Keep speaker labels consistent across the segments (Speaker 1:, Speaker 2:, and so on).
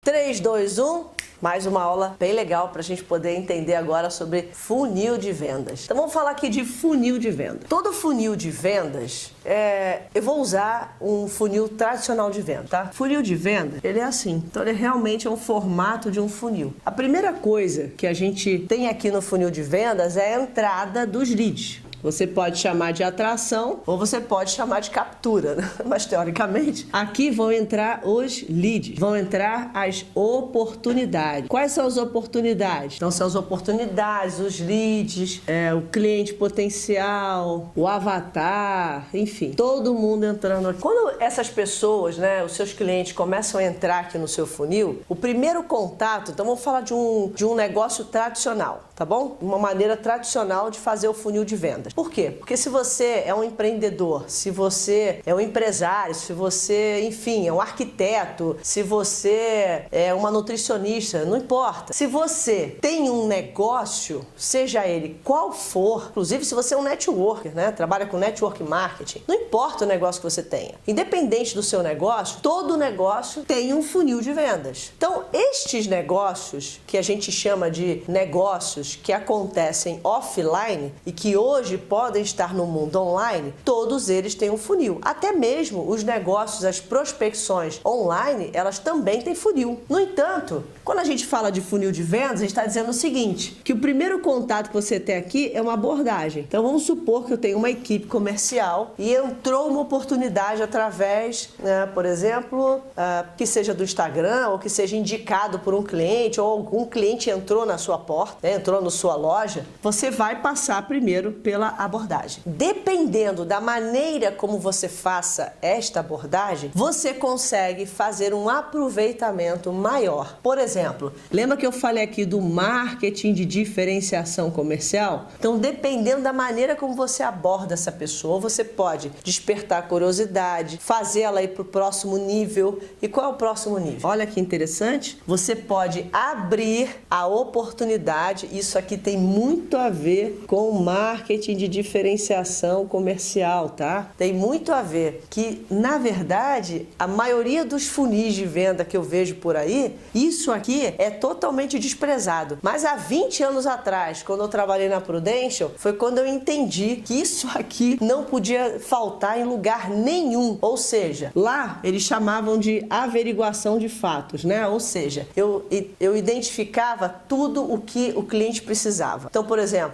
Speaker 1: 3, 2, 1, mais uma aula bem legal para a gente poder entender agora sobre funil de vendas. Então vamos falar aqui de funil de venda. Todo funil de vendas, eu vou usar um funil tradicional de venda, tá? Funil de venda, ele é assim, então ele realmente é um formato de um funil. A primeira coisa que a gente tem aqui no funil de vendas é a entrada dos leads. Você pode chamar de atração ou você pode chamar de captura, né? Mas teoricamente aqui vão entrar os leads, vão entrar as oportunidades. Quais são as oportunidades? Então são as oportunidades, os leads, o cliente potencial, o avatar, enfim, todo mundo entrando aqui. Quando essas pessoas, né, os seus clientes começam a entrar aqui no seu funil, o primeiro contato, então vamos falar de um negócio tradicional, tá bom? Uma maneira tradicional de fazer o funil de venda. Por quê? Porque se você é um empreendedor, se você é um empresário, se você, enfim, é um arquiteto, se você é uma nutricionista, não importa. Se você tem um negócio, seja ele qual for, inclusive se você é um networker, né? Trabalha com network marketing, não importa o negócio que você tenha. Independente do seu negócio, todo negócio tem um funil de vendas. Então, estes negócios, que a gente chama de negócios que acontecem offline e que hoje podem estar no mundo online, todos eles têm um funil. Até mesmo os negócios, as prospecções online, elas também têm funil. No entanto, quando a gente fala de funil de vendas, a gente está dizendo o seguinte, que o primeiro contato que você tem aqui é uma abordagem. Então vamos supor que eu tenho uma equipe comercial e entrou uma oportunidade através, por exemplo, que seja do Instagram ou que seja indicado por um cliente ou algum cliente entrou na sua porta, entrou na sua loja, você vai passar primeiro pela abordagem. Dependendo da maneira como você faça esta abordagem, você consegue fazer um aproveitamento maior. Por exemplo, lembra que eu falei aqui do marketing de diferenciação comercial? Então, dependendo da maneira como você aborda essa pessoa, você pode despertar curiosidade, fazer ela ir para o próximo nível. E qual é o próximo nível? Olha que interessante. Você pode abrir a oportunidade. Isso aqui tem muito a ver com o marketing de diferenciação comercial, tá? Tem muito a ver que, na verdade, a maioria dos funis de venda que eu vejo por aí, isso aqui é totalmente desprezado. Mas há 20 anos atrás, quando eu trabalhei na Prudential, foi quando eu entendi que isso aqui não podia faltar em lugar nenhum. Ou seja, lá eles chamavam de averiguação de fatos, né? Ou seja, eu identificava tudo o que o cliente precisava. Então, por exemplo,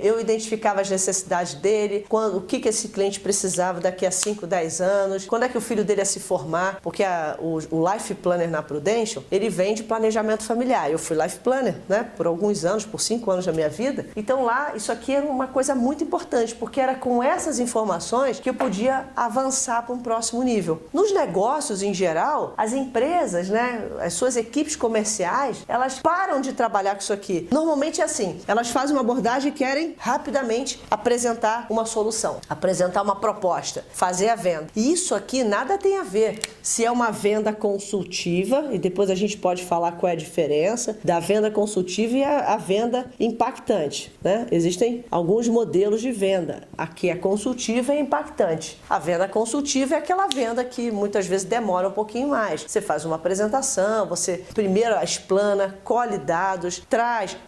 Speaker 1: eu identificava as necessidades dele, o que esse cliente precisava daqui a 5, 10 anos, quando é que o filho dele ia se formar, porque o Life Planner na Prudential, ele vem de planejamento familiar. Eu fui Life Planner, né, por alguns anos, por 5 anos da minha vida. Então lá, isso aqui era uma coisa muito importante, porque era com essas informações que eu podia avançar para um próximo nível. Nos negócios, em geral, as empresas, né, as suas equipes comerciais, elas param de trabalhar com isso aqui. Normalmente é assim, elas fazem uma abordagem e querem rapidamente apresentar uma solução, apresentar uma proposta, fazer a venda. E isso aqui nada tem a ver se é uma venda consultiva, e depois a gente pode falar qual é a diferença da venda consultiva e a venda impactante, né? Existem alguns modelos de venda. Aqui é consultiva e impactante. A venda consultiva é aquela venda que muitas vezes demora um pouquinho mais. Você faz uma apresentação, você primeiro explana, colhe dados,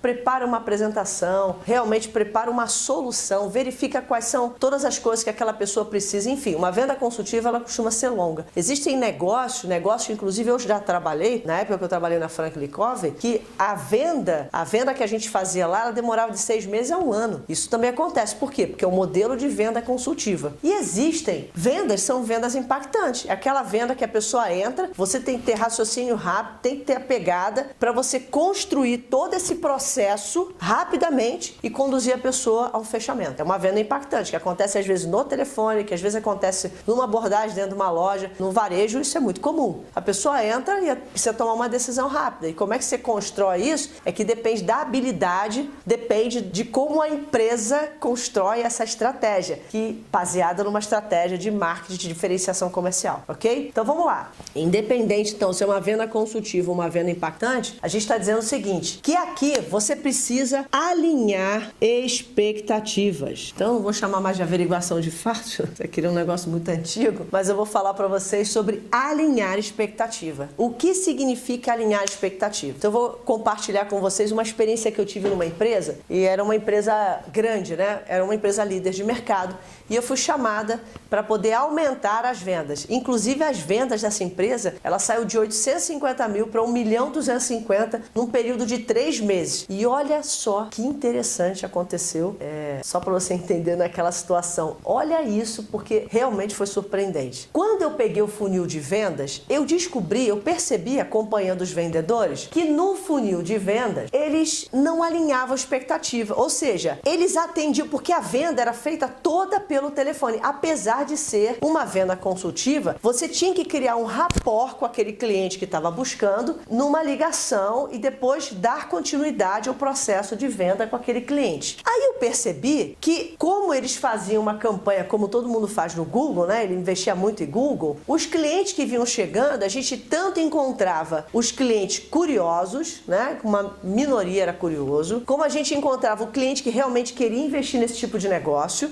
Speaker 1: prepara uma apresentação, realmente prepara uma solução, verifica quais são todas as coisas que aquela pessoa precisa. Enfim, uma venda consultiva, ela costuma ser longa. Existem negócios, inclusive eu já trabalhei, na época que eu trabalhei na Franklin Covey, que a venda que a gente fazia lá, ela demorava de 6 meses a 1 ano. Isso também acontece. Por quê? Porque é o modelo de venda consultiva. E existem vendas, são vendas impactantes. É aquela venda que a pessoa entra, você tem que ter raciocínio rápido, tem que ter a pegada para você construir todo esse processo rapidamente e conduzir a pessoa ao fechamento. É uma venda impactante, que acontece às vezes no telefone, que às vezes acontece numa abordagem dentro de uma loja, no varejo, isso é muito comum. A pessoa entra e precisa tomar uma decisão rápida. E como é que você constrói isso? É que depende da habilidade, depende de como a empresa constrói essa estratégia, que baseada numa estratégia de marketing de diferenciação comercial, ok? Então vamos lá. Independente, então, se é uma venda consultiva ou uma venda impactante, a gente está dizendo o seguinte, que aqui você precisa alinhar expectativas. expectativas. Então, não vou chamar mais de averiguação de fato, isso aqui é um negócio muito antigo, mas eu vou falar para vocês sobre alinhar expectativa. O que significa alinhar expectativa? Então, eu vou compartilhar com vocês uma experiência que eu tive numa empresa, e era uma empresa grande, né? Era uma empresa líder de mercado, e eu fui chamada para poder aumentar as vendas. Inclusive, as vendas dessa empresa, ela saiu de 850 mil para 1.250.000 num período de 3 meses. E olha só que interessante aconteceu, só para você entender naquela situação. Olha isso, porque realmente foi surpreendente. Quando eu peguei o funil de vendas, eu percebi, acompanhando os vendedores, que no funil de vendas, eles não alinhavam expectativa. Ou seja, eles atendiam, porque a venda era feita toda pelo telefone. Apesar de ser uma venda consultiva, você tinha que criar um rapport com aquele cliente que estava buscando numa ligação e depois dar continuidade ao processo de venda com aquele cliente. Aí eu percebi que, como eles faziam uma campanha, como todo mundo faz no Google, né? Ele investia muito em Google, os clientes que vinham chegando, a gente tanto encontrava os clientes curiosos, né? Uma minoria era curioso, como a gente encontrava o cliente que realmente queria investir nesse tipo de negócio.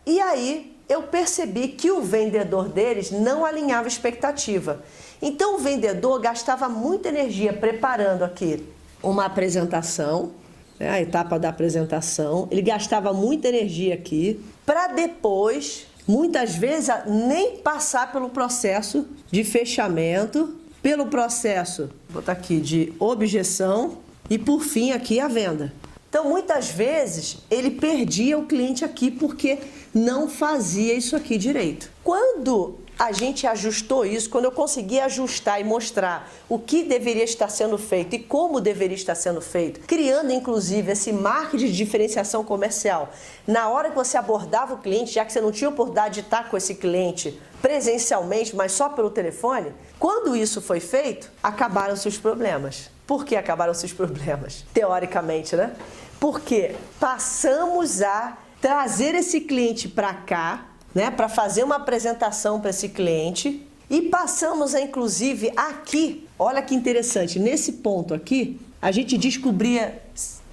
Speaker 1: E aí eu percebi que o vendedor deles não alinhava expectativa. Então o vendedor gastava muita energia preparando aqui uma apresentação, né, a etapa da apresentação. Ele gastava muita energia aqui para depois, muitas vezes, nem passar pelo processo de fechamento, pelo processo, vou botar aqui, de objeção e por fim aqui a venda. Então, muitas vezes, ele perdia o cliente aqui porque não fazia isso aqui direito. Quando a gente ajustou isso, quando eu consegui ajustar e mostrar o que deveria estar sendo feito e como deveria estar sendo feito, criando inclusive esse marketing de diferenciação comercial, na hora que você abordava o cliente, já que você não tinha oportunidade de estar com esse cliente presencialmente, mas só pelo telefone, quando isso foi feito, acabaram-se os problemas. Por que acabaram-se os problemas? Teoricamente, né? Porque passamos a trazer esse cliente para cá, né, para fazer uma apresentação para esse cliente, e passamos a, inclusive, aqui, olha que interessante, nesse ponto aqui, a gente descobria,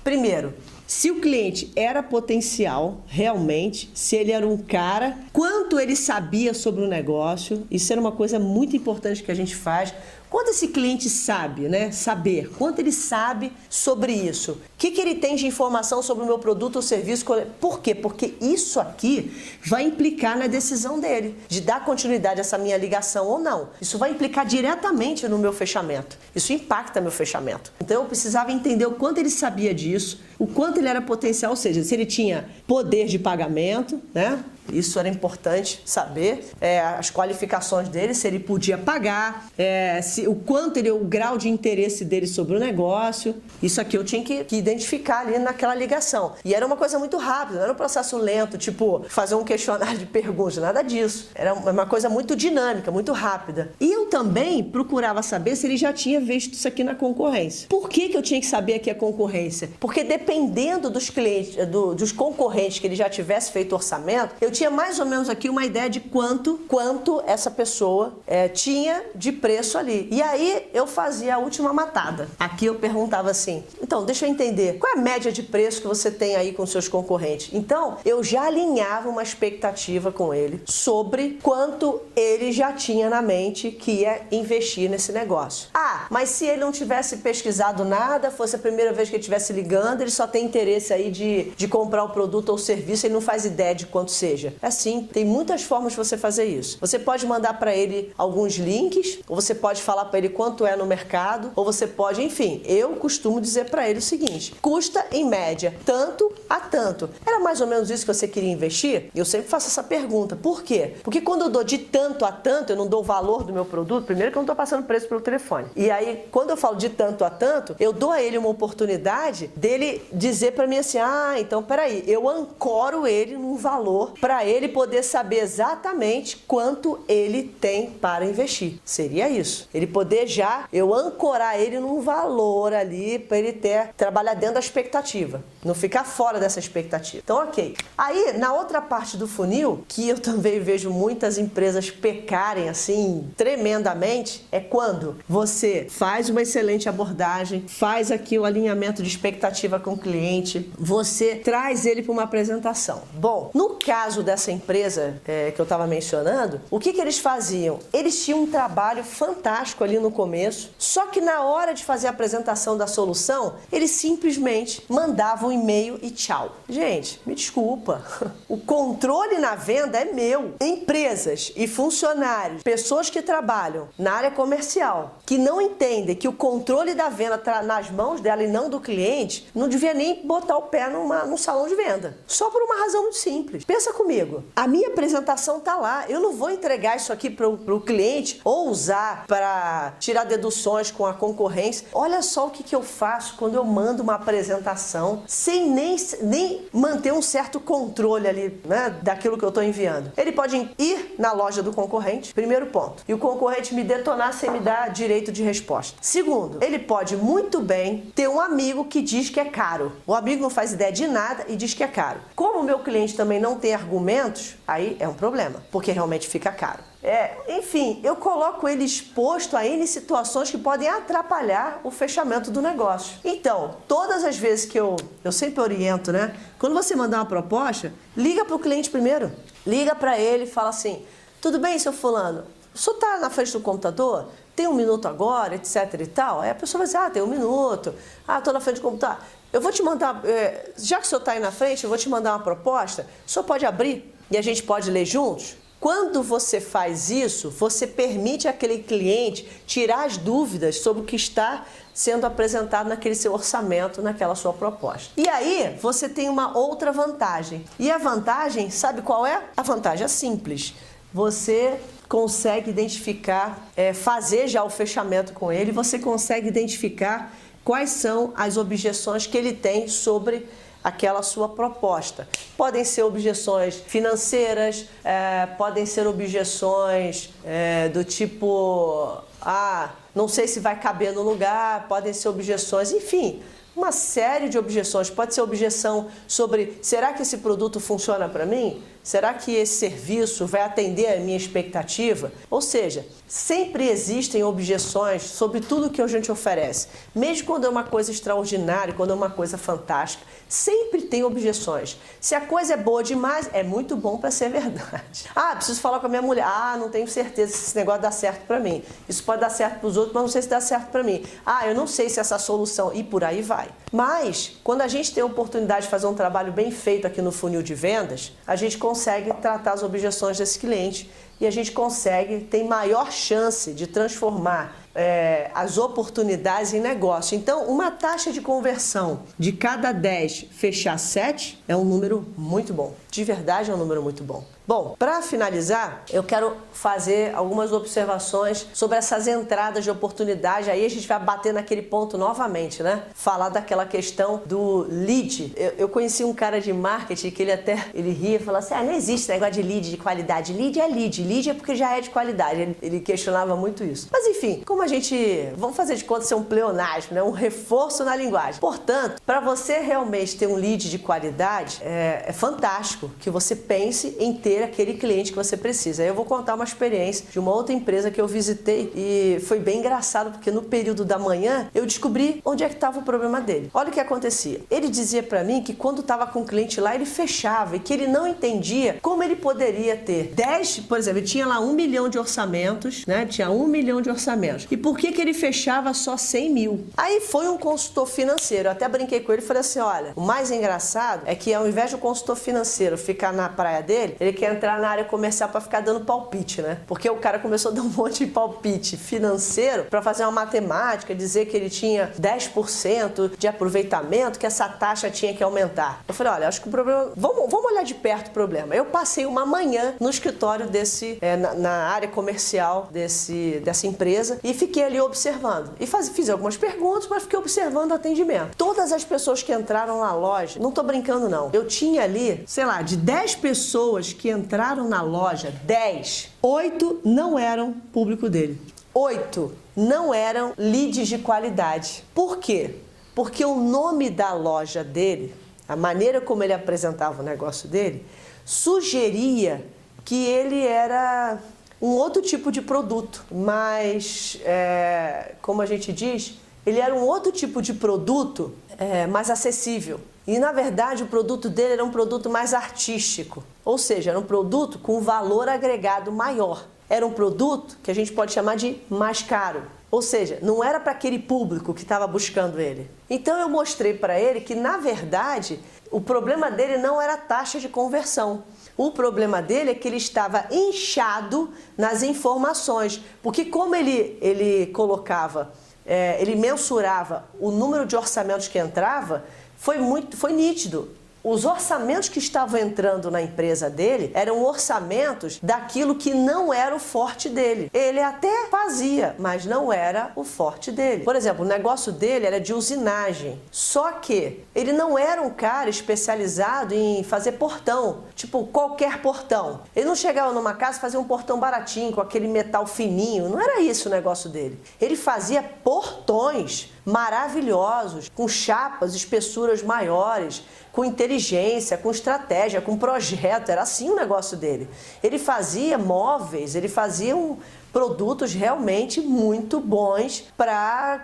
Speaker 1: primeiro, se o cliente era potencial, realmente, se ele era um cara, quanto ele sabia sobre o negócio. Isso era uma coisa muito importante que a gente faz. Quanto esse cliente sabe, né? Saber. Quanto ele sabe sobre isso. O que ele tem de informação sobre o meu produto ou serviço. Por quê? Porque isso aqui vai implicar na decisão dele, de dar continuidade a essa minha ligação ou não. Isso vai implicar diretamente no meu fechamento. Isso impacta meu fechamento. Então eu precisava entender o quanto ele sabia disso, o quanto ele era potencial, ou seja, se ele tinha poder de pagamento, né? Isso era importante saber, as qualificações dele, se ele podia pagar, o quanto o grau de interesse dele sobre o negócio. Isso aqui eu tinha que identificar ali naquela ligação. E era uma coisa muito rápida, não era um processo lento, tipo fazer um questionário de perguntas, nada disso. Era uma coisa muito dinâmica, muito rápida. E eu também procurava saber se ele já tinha visto isso aqui na concorrência. Por que eu tinha que saber aqui a concorrência? Porque dependendo dos clientes, dos concorrentes que ele já tivesse feito orçamento, eu tinha mais ou menos aqui uma ideia de quanto essa pessoa tinha de preço ali. E aí eu fazia a última matada. Aqui eu perguntava assim, então deixa eu entender, qual é a média de preço que você tem aí com seus concorrentes? Então eu já alinhava uma expectativa com ele sobre quanto ele já tinha na mente que ia investir nesse negócio. Ah, mas se ele não tivesse pesquisado nada, fosse a primeira vez que ele estivesse ligando, ele só tem interesse aí de comprar o produto ou serviço, ele não faz ideia de quanto seja. É assim, tem muitas formas de você fazer isso. Você pode mandar para ele alguns links, ou você pode falar para ele quanto é no mercado, ou você pode, enfim, eu costumo dizer para ele o seguinte, custa em média tanto a tanto. Era mais ou menos isso que você queria investir? Eu sempre faço essa pergunta. Por quê? Porque quando eu dou de tanto a tanto, eu não dou o valor do meu produto, primeiro que eu não estou passando preço pelo telefone. E aí, quando eu falo de tanto a tanto, eu dou a ele uma oportunidade dele dizer para mim assim, então peraí, eu ancoro ele num valor para para ele poder saber exatamente quanto ele tem para investir. Seria isso. Ele poder eu ancorar ele num valor ali para ele trabalhar dentro da expectativa, não ficar fora dessa expectativa. Então, ok. Aí, na outra parte do funil, que eu também vejo muitas empresas pecarem assim tremendamente, é quando você faz uma excelente abordagem, faz aqui o alinhamento de expectativa com o cliente, você traz ele para uma apresentação. Bom, no caso dessa empresa que eu estava mencionando, o que eles faziam? Eles tinham um trabalho fantástico ali no começo, só que na hora de fazer a apresentação da solução, eles simplesmente mandavam um e-mail e tchau. Gente, me desculpa, o controle na venda é meu. Empresas e funcionários, pessoas que trabalham na área comercial, que não entendem que o controle da venda está nas mãos dela e não do cliente, não devia nem botar o pé num salão de venda. Só por uma razão muito simples. Pensa comigo, a minha apresentação tá lá, eu não vou entregar isso aqui pro cliente ou usar para tirar deduções com a concorrência. Olha só o que eu faço quando eu mando uma apresentação sem nem manter um certo controle ali, né, daquilo que eu estou enviando. Ele pode ir na loja do concorrente, primeiro ponto, e o concorrente me detonar sem me dar direito de resposta. Segundo, ele pode muito bem ter um amigo que diz que é caro. O amigo não faz ideia de nada e diz que é caro. Como o meu cliente também não tem argumentos, aí é um problema, porque realmente fica caro. Enfim, eu coloco ele exposto a N situações que podem atrapalhar o fechamento do negócio. Então, todas as vezes que eu sempre oriento, né? Quando você mandar uma proposta, liga para o cliente primeiro. Liga para ele e fala assim, tudo bem, seu fulano? O senhor está na frente do computador? Tem um minuto agora, etc e tal? Aí a pessoa vai dizer, tem um minuto. Estou na frente do computador. Eu vou te mandar, já que o senhor está aí na frente, eu vou te mandar uma proposta. O senhor pode abrir e a gente pode ler juntos? Quando você faz isso, você permite àquele cliente tirar as dúvidas sobre o que está sendo apresentado naquele seu orçamento, naquela sua proposta. E aí, você tem uma outra vantagem. E a vantagem, sabe qual é? A vantagem é simples. Você consegue identificar, fazer já o fechamento com ele, você consegue identificar quais são as objeções que ele tem sobre aquela sua proposta. Podem ser objeções financeiras, podem ser objeções do tipo, não sei se vai caber no lugar, podem ser objeções, enfim, uma série de objeções. Pode ser objeção sobre, será que esse produto funciona para mim? Será que esse serviço vai atender a minha expectativa? Ou seja, sempre existem objeções sobre tudo que a gente oferece. Mesmo quando é uma coisa extraordinária, quando é uma coisa fantástica, sempre tem objeções. Se a coisa é boa demais, é muito bom para ser verdade. Preciso falar com a minha mulher. Não tenho certeza se esse negócio dá certo para mim. Isso pode dar certo para os outros, mas não sei se dá certo para mim. Eu não sei se essa solução... E por aí vai. Mas, quando a gente tem a oportunidade de fazer um trabalho bem feito aqui no funil de vendas, a gente consegue tratar as objeções desse cliente e a gente tem maior chance de transformar as oportunidades em negócio. Então, uma taxa de conversão de cada 10 fechar 7 é um número muito bom. De verdade, é um número muito bom. Bom, para finalizar, eu quero fazer algumas observações sobre essas entradas de oportunidade. Aí a gente vai bater naquele ponto novamente, né? Falar daquela questão do lead. Eu conheci um cara de marketing que ele ria e falava assim, não existe negócio de lead de qualidade. Lead é lead. Lead é porque já é de qualidade. Ele questionava muito isso. Mas enfim, como vamos fazer de conta ser um pleonasmo, né? Um reforço na linguagem. Portanto, para você realmente ter um lead de qualidade, é fantástico que você pense em ter aquele cliente que você precisa. Aí eu vou contar uma experiência de uma outra empresa que eu visitei e foi bem engraçado porque no período da manhã eu descobri onde é que estava o problema dele. Olha o que acontecia. Ele dizia para mim que quando estava com o cliente lá, ele fechava e que ele não entendia como ele poderia ter 10, por exemplo, ele tinha lá 1 milhão de orçamentos, né? Tinha 1 milhão de orçamentos. E por que ele fechava só 100 mil? Aí foi um consultor financeiro. Eu até brinquei com ele e falei assim, olha, o mais engraçado é que ao invés de um consultor financeiro ficar na praia dele, ele quer entrar na área comercial para ficar dando palpite, né? Porque o cara começou a dar um monte de palpite financeiro para fazer uma matemática, dizer que ele tinha 10% de aproveitamento, que essa taxa tinha que aumentar. Eu falei, olha, acho que o problema... Vamos olhar de perto o problema. Eu passei uma manhã no escritório na área comercial dessa empresa e fiquei ali observando. E fiz algumas perguntas, mas fiquei observando o atendimento. Todas as pessoas que entraram na loja, não tô brincando não, eu tinha ali, sei lá, de 10 pessoas que entraram na loja, 8 não eram público dele. 8 não eram leads de qualidade. Por quê? Porque o nome da loja dele, a maneira como ele apresentava o negócio dele, sugeria que ele era um outro tipo de produto, mas, como a gente diz, ele era um outro tipo de produto mais acessível. E, na verdade, o produto dele era um produto mais artístico, ou seja, era um produto com valor agregado maior. Era um produto que a gente pode chamar de mais caro, ou seja, não era para aquele público que estava buscando ele. Então, eu mostrei para ele que, na verdade, o problema dele não era a taxa de conversão. O problema dele é que ele estava inchado nas informações, porque como ele colocava, ele mensurava o número de orçamentos que entrava, foi nítido. Os orçamentos que estavam entrando na empresa dele eram orçamentos daquilo que não era o forte dele. Ele até fazia, mas não era o forte dele. Por exemplo, o negócio dele era de usinagem. Só que ele não era um cara especializado em fazer portão, tipo qualquer portão. Ele não chegava numa casa e fazia um portão baratinho, com aquele metal fininho. Não era isso o negócio dele. Ele fazia portões maravilhosos, com chapas, espessuras maiores, com inteligência, com estratégia, com projeto. Era assim o negócio dele. Ele fazia móveis, ele fazia produtos realmente muito bons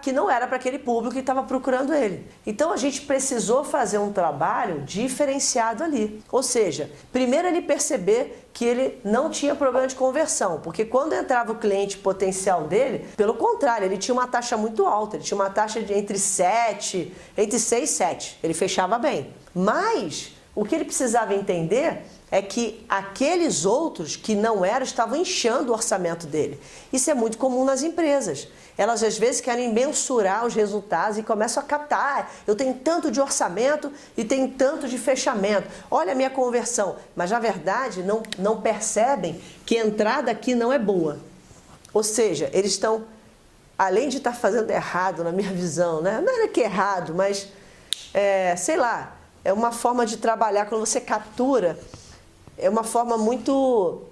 Speaker 1: que não era para aquele público que estava procurando ele. Então a gente precisou fazer um trabalho diferenciado ali. Ou seja, primeiro ele perceber que ele não tinha problema de conversão, porque quando entrava o cliente potencial dele, pelo contrário, ele tinha uma taxa muito alta, ele tinha uma taxa de entre 6 e 7, ele fechava bem. Mas o que ele precisava entender é que aqueles outros que não eram estavam inchando o orçamento dele. Isso é muito comum nas empresas. Elas às vezes querem mensurar os resultados e começam a captar. Eu tenho tanto de orçamento e tenho tanto de fechamento. Olha a minha conversão. Mas na verdade não percebem que a entrada aqui não é boa. Ou seja, eles estão, além de estar fazendo errado na minha visão, né? Não era que é errado, mas sei lá, é uma forma de trabalhar quando você captura. É uma forma muito...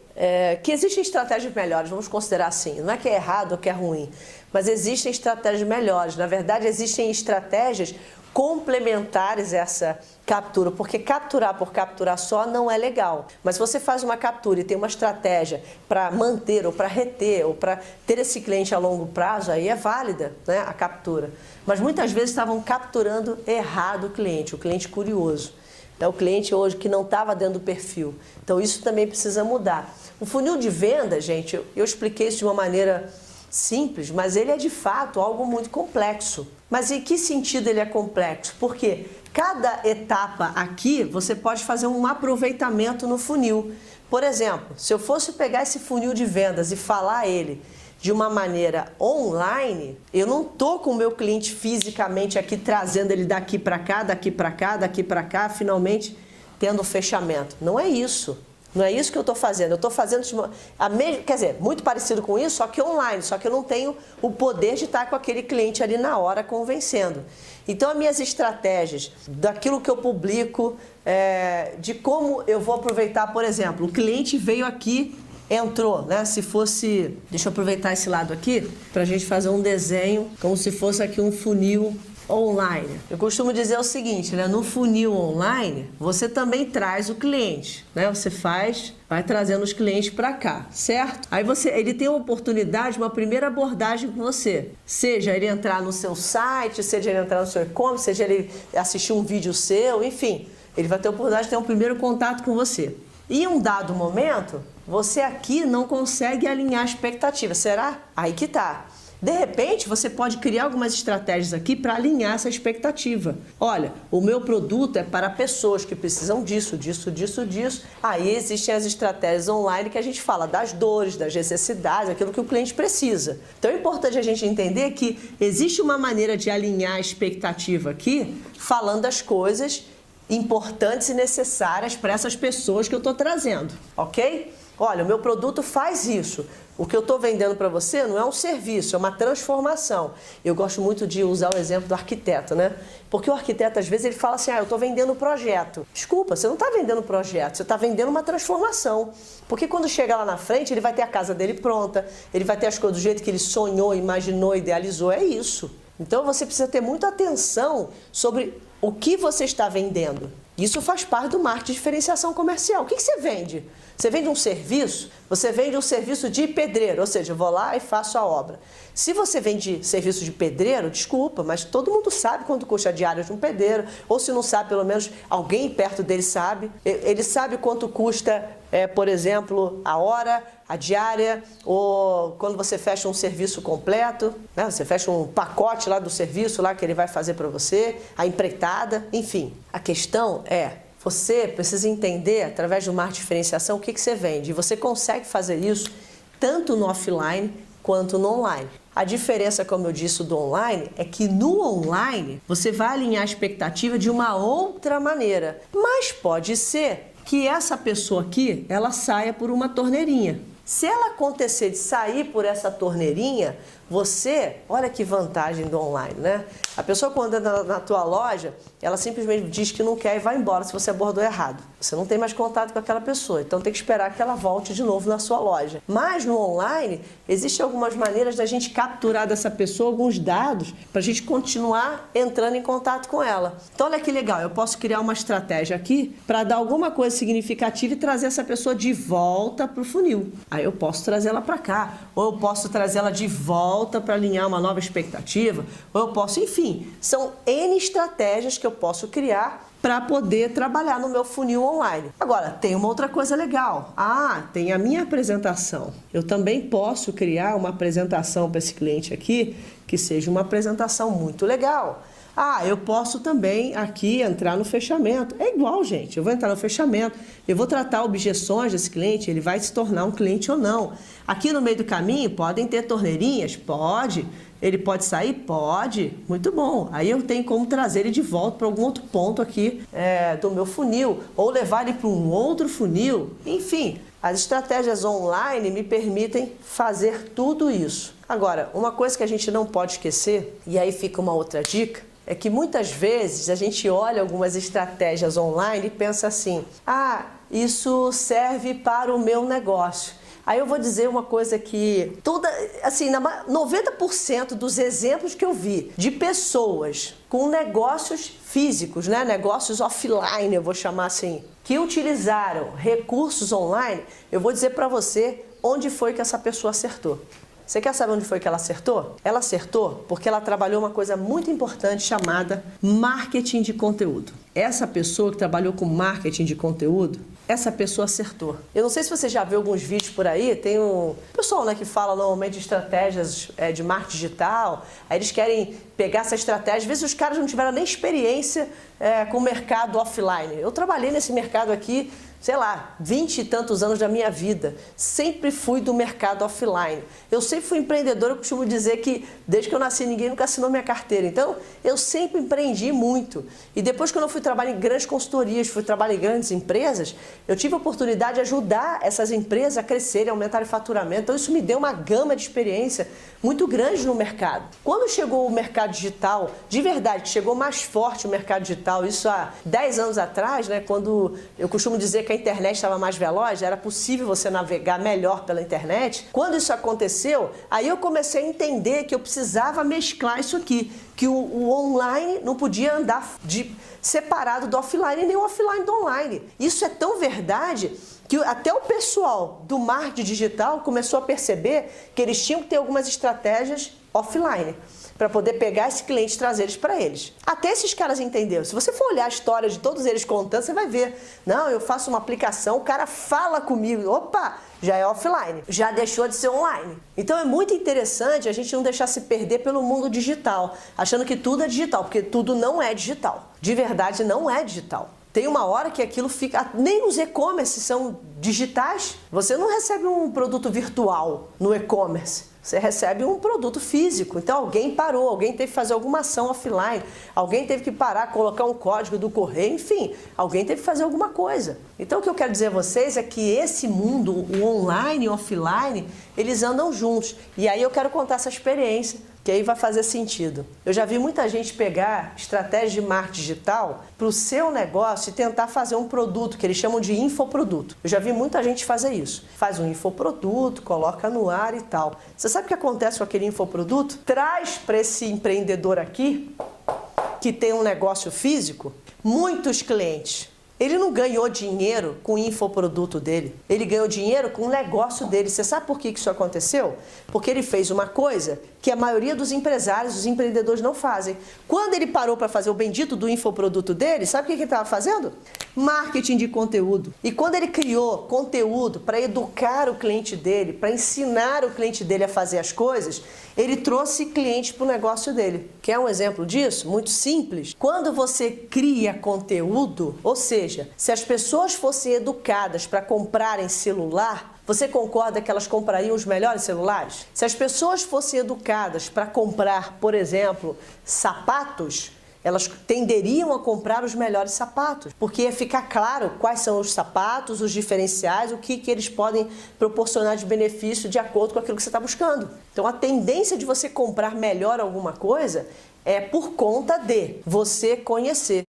Speaker 1: que existem estratégias melhores, vamos considerar assim. Não é que é errado ou que é ruim, mas existem estratégias melhores. Na verdade, existem estratégias complementares a essa captura, porque capturar por capturar só não é legal. Mas se você faz uma captura e tem uma estratégia para manter ou para reter ou para ter esse cliente a longo prazo, aí é válida, né, a captura. Mas muitas vezes estavam capturando errado o cliente curioso. É o cliente hoje que não estava dentro do perfil. Então isso também precisa mudar. O funil de venda, gente, eu expliquei isso de uma maneira simples, mas ele é de fato algo muito complexo. Mas em que sentido ele é complexo? Porque cada etapa aqui você pode fazer um aproveitamento no funil. Por exemplo, se eu fosse pegar esse funil de vendas e falar ele de uma maneira online, eu não estou com o meu cliente fisicamente aqui, trazendo ele daqui para cá, daqui para cá, daqui para cá, finalmente tendo um fechamento. Não é isso. Não é isso que eu estou fazendo. Eu estou fazendo, quer dizer, muito parecido com isso, só que online. Só que eu não tenho o poder de estar com aquele cliente ali na hora convencendo. Então, as minhas estratégias, daquilo que eu publico, de como eu vou aproveitar, por exemplo, o cliente veio aqui, entrou, né? Se fosse... Deixa eu aproveitar esse lado aqui para a gente fazer um desenho como se fosse aqui um funil online. Eu costumo dizer o seguinte, né? No funil online, você também traz o cliente, né? Você vai trazendo os clientes para cá, certo? Aí ele tem uma oportunidade, uma primeira abordagem com você. Seja ele entrar no seu site, seja ele entrar no seu e-commerce, seja ele assistir um vídeo seu, enfim. Ele vai ter a oportunidade de ter um primeiro contato com você. E em um dado momento, você aqui não consegue alinhar a expectativa. Será? Aí que tá. De repente, você pode criar algumas estratégias aqui para alinhar essa expectativa. Olha, o meu produto é para pessoas que precisam disso. Aí existem as estratégias online que a gente fala das dores, das necessidades, aquilo que o cliente precisa. Então é importante a gente entender que existe uma maneira de alinhar a expectativa aqui, falando as coisas importantes e necessárias para essas pessoas que eu estou trazendo, ok? Olha, o meu produto faz isso. O que eu estou vendendo para você não é um serviço, é uma transformação. Eu gosto muito de usar o exemplo do arquiteto, né? Porque o arquiteto, às vezes, ele fala assim, eu estou vendendo um projeto. Desculpa, você não está vendendo um projeto, você está vendendo uma transformação. Porque quando chega lá na frente, ele vai ter a casa dele pronta, ele vai ter as coisas do jeito que ele sonhou, imaginou, idealizou, é isso. Então você precisa ter muita atenção sobre o que você está vendendo. Isso faz parte do marketing de diferenciação comercial. O que você vende? Você vende um serviço? Você vende um serviço de pedreiro, ou seja, eu vou lá e faço a obra. Se você vende serviço de pedreiro, desculpa, mas todo mundo sabe quanto custa a diária de um pedreiro, ou se não sabe, pelo menos alguém perto dele sabe. Ele sabe quanto custa, por exemplo, a hora, a diária, ou quando você fecha um serviço completo, né? Você fecha um pacote lá do serviço lá que ele vai fazer para você, a empreitada, enfim. A questão é, você precisa entender, através do marketing de diferenciação, o que você vende. E você consegue fazer isso tanto no offline quanto no online. A diferença, como eu disse, do online é que no online você vai alinhar a expectativa de uma outra maneira. Mas pode ser que essa pessoa aqui, ela saia por uma torneirinha. Se ela acontecer de sair por essa torneirinha, você, olha que vantagem do online, né? A pessoa quando anda na tua loja, ela simplesmente diz que não quer e vai embora se você abordou errado. Você não tem mais contato com aquela pessoa, então tem que esperar que ela volte de novo na sua loja. Mas no online, existem algumas maneiras da gente capturar dessa pessoa alguns dados para a gente continuar entrando em contato com ela. Então olha que legal, eu posso criar uma estratégia aqui para dar alguma coisa significativa e trazer essa pessoa de volta para o funil. Aí eu posso trazer ela para cá, ou eu posso trazer ela de volta para alinhar uma nova expectativa, ou eu posso, enfim, são N estratégias que eu posso criar para poder trabalhar no meu funil online. Agora, tem uma outra coisa legal. Tem a minha apresentação. Eu também posso criar uma apresentação para esse cliente aqui que seja uma apresentação muito legal. Eu posso também aqui entrar no fechamento. É igual, gente. Eu vou entrar no fechamento, eu vou tratar objeções desse cliente, ele vai se tornar um cliente ou não. Aqui no meio do caminho, podem ter torneirinhas? Pode. Ele pode sair? Pode. Muito bom. Aí eu tenho como trazer ele de volta para algum outro ponto aqui do meu funil, ou levar ele para um outro funil. Enfim, as estratégias online me permitem fazer tudo isso. Agora, uma coisa que a gente não pode esquecer, e aí fica uma outra dica, é que muitas vezes a gente olha algumas estratégias online e pensa assim, isso serve para o meu negócio. Aí eu vou dizer uma coisa que 90% dos exemplos que eu vi de pessoas com negócios físicos, né, negócios offline, eu vou chamar assim, que utilizaram recursos online, eu vou dizer para você onde foi que essa pessoa acertou. Você quer saber onde foi que ela acertou? Ela acertou porque ela trabalhou uma coisa muito importante chamada marketing de conteúdo. Essa pessoa que trabalhou com marketing de conteúdo, essa pessoa acertou. Eu não sei se você já viu alguns vídeos por aí, tem um pessoal, né, que fala normalmente de estratégias de marketing digital, aí eles querem pegar essa estratégia, às vezes os caras não tiveram nem experiência com o mercado offline. Eu trabalhei nesse mercado aqui, 20 e tantos anos da minha vida. Sempre fui do mercado offline. Eu sempre fui empreendedor, eu costumo dizer que desde que eu nasci ninguém nunca assinou minha carteira. Então, eu sempre empreendi muito. E depois quando eu fui trabalhar em grandes consultorias, fui trabalhar em grandes empresas, eu tive a oportunidade de ajudar essas empresas a crescerem, a aumentarem o faturamento. Então, isso me deu uma gama de experiência muito grande no mercado. Quando chegou o mercado digital, de verdade, que chegou mais forte o mercado digital, isso há 10 anos atrás, né, quando eu costumo dizer que a internet estava mais veloz, era possível você navegar melhor pela internet. Quando isso aconteceu, aí eu comecei a entender que eu precisava mesclar isso aqui, que o online não podia andar separado do offline, nem o offline do online. Isso é tão verdade que até o pessoal do marketing digital começou a perceber que eles tinham que ter algumas estratégias offline para poder pegar esse cliente e trazer eles para eles. Até esses caras entenderam. Se você for olhar a história de todos eles contando, você vai ver. Não, eu faço uma aplicação, o cara fala comigo. Opa, já é offline, já deixou de ser online. Então é muito interessante a gente não deixar se perder pelo mundo digital, achando que tudo é digital, porque tudo não é digital. De verdade, não é digital. Tem uma hora que aquilo fica... Nem os e-commerce são digitais. Você não recebe um produto virtual no e-commerce. Você recebe um produto físico. Então alguém parou, alguém teve que fazer alguma ação offline, alguém teve que parar, colocar um código do correio, enfim, alguém teve que fazer alguma coisa. Então o que eu quero dizer a vocês é que esse mundo, o online e o offline, eles andam juntos. E aí eu quero contar essa experiência, que aí vai fazer sentido. Eu já vi muita gente pegar estratégia de marketing digital para o seu negócio e tentar fazer um produto que eles chamam de infoproduto. Eu já vi muita gente fazer isso. Faz um infoproduto, coloca no ar e tal. Você sabe o que acontece com aquele infoproduto? Traz para esse empreendedor aqui, que tem um negócio físico, muitos clientes. Ele não ganhou dinheiro com o infoproduto dele. Ele ganhou dinheiro com o negócio dele. Você sabe por que isso aconteceu? Porque ele fez uma coisa que a maioria dos empresários, dos empreendedores não fazem. Quando ele parou para fazer o bendito do infoproduto dele, sabe o que ele estava fazendo? Marketing de conteúdo. E quando ele criou conteúdo para educar o cliente dele, para ensinar o cliente dele a fazer as coisas, ele trouxe cliente para o negócio dele. Quer um exemplo disso? Muito simples. Quando você cria conteúdo, ou seja, se as pessoas fossem educadas para comprarem celular, você concorda que elas comprariam os melhores celulares? Se as pessoas fossem educadas para comprar, por exemplo, sapatos, elas tenderiam a comprar os melhores sapatos, porque ia ficar claro quais são os sapatos, os diferenciais, o que eles podem proporcionar de benefício de acordo com aquilo que você está buscando. Então a tendência de você comprar melhor alguma coisa é por conta de você conhecer.